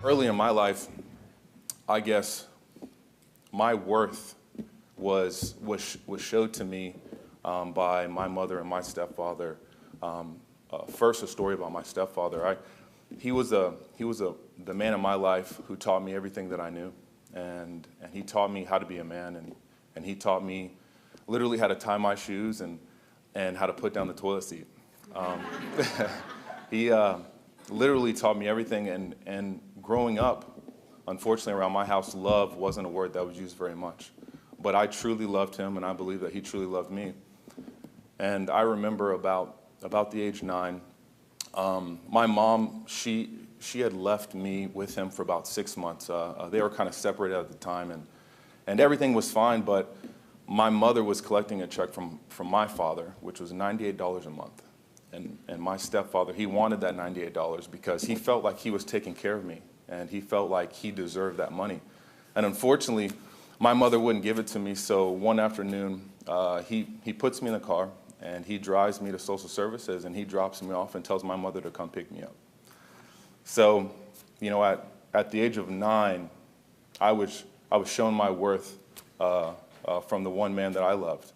Early in my life, I guess my worth was showed to me by my mother and my stepfather. First, a story about my stepfather. He was the man in my life who taught me everything that I knew, and he taught me how to be a man, and he taught me literally how to tie my shoes and how to put down the toilet seat. He literally taught me everything, and growing up, unfortunately around my house, love wasn't a word that was used very much. But I truly loved him, and I believe that he truly loved me. And I remember about the age 9, my mom, she had left me with him for about 6 months. They were kind of separated at the time, and everything was fine, but my mother was collecting a check from my father, which was $98 a month. And my stepfather, he wanted that $98 because he felt like he was taking care of me, and he felt like he deserved that money. And unfortunately, my mother wouldn't give it to me, so one afternoon, he puts me in the car, and he drives me to social services, and he drops me off and tells my mother to come pick me up. So, you know, at the age of 9, I was shown my worth from the one man that I loved.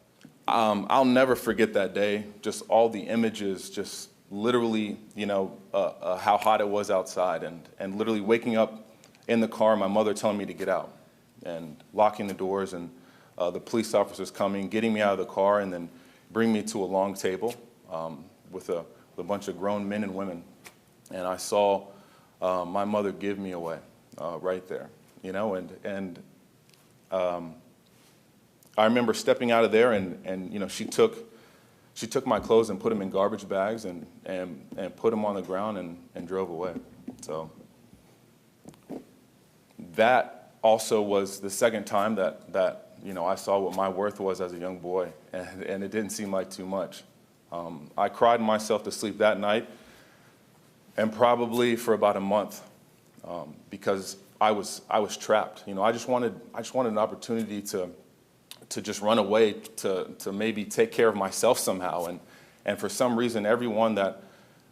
I'll never forget that day, just all the images, just literally, you know, how hot it was outside, and literally waking up in the car, my mother telling me to get out, and locking the doors, and the police officers coming, getting me out of the car, and then bring me to a long table with a bunch of grown men and women. And I saw my mother give me away right there, you know, and I remember stepping out of there, and you know, she took my clothes and put them in garbage bags and put them on the ground and drove away. So that also was the second time that you know, I saw what my worth was as a young boy, and it didn't seem like too much. I cried myself to sleep that night, and probably for about a month, because I was trapped. You know, I just wanted an opportunity to just run away, to maybe take care of myself somehow, and for some reason, everyone that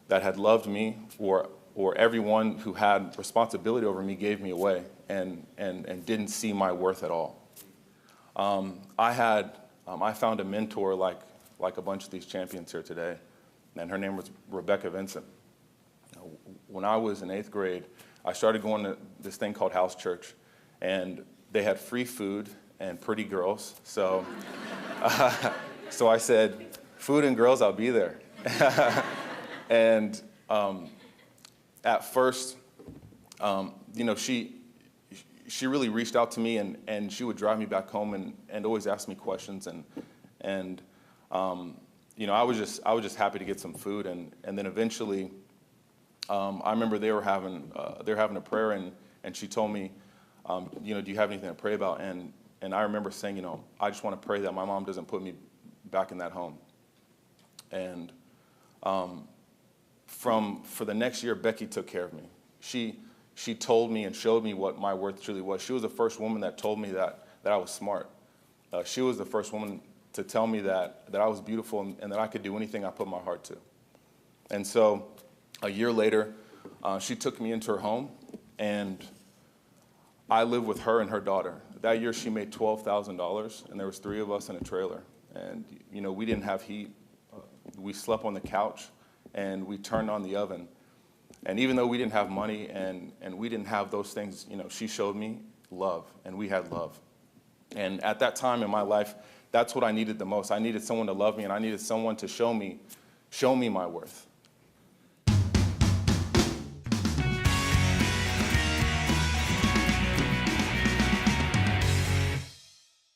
had loved me, or everyone who had responsibility over me, gave me away, and didn't see my worth at all. I found a mentor like a bunch of these champions here today, and her name was Rebecca Vincent. When I was in 8th grade, I started going to this thing called house church, and they had free food and pretty girls. So, so I said, food and girls, I'll be there. And at first, you know, she really reached out to me, and she would drive me back home and always ask me questions, and you know, I was just happy to get some food, and then eventually, I remember they were having a prayer, and she told me, you know, do you have anything to pray about? And I remember saying, you know, I just want to pray that my mom doesn't put me back in that home. And for the next year, Becky took care of me. She told me and showed me what my worth truly was. She was the first woman that told me that I was smart. She was the first woman to tell me that I was beautiful, and that I could do anything I put my heart to. And so a year later, she took me into her home, and I lived with her and her daughter. That year, she made $12,000, and there was 3 of us in a trailer. And you know, we didn't have heat. We slept on the couch, and we turned on the oven. And even though we didn't have money and we didn't have those things, you know, she showed me love, and we had love. And at that time in my life, that's what I needed the most. I needed someone to love me, and I needed someone to show me my worth.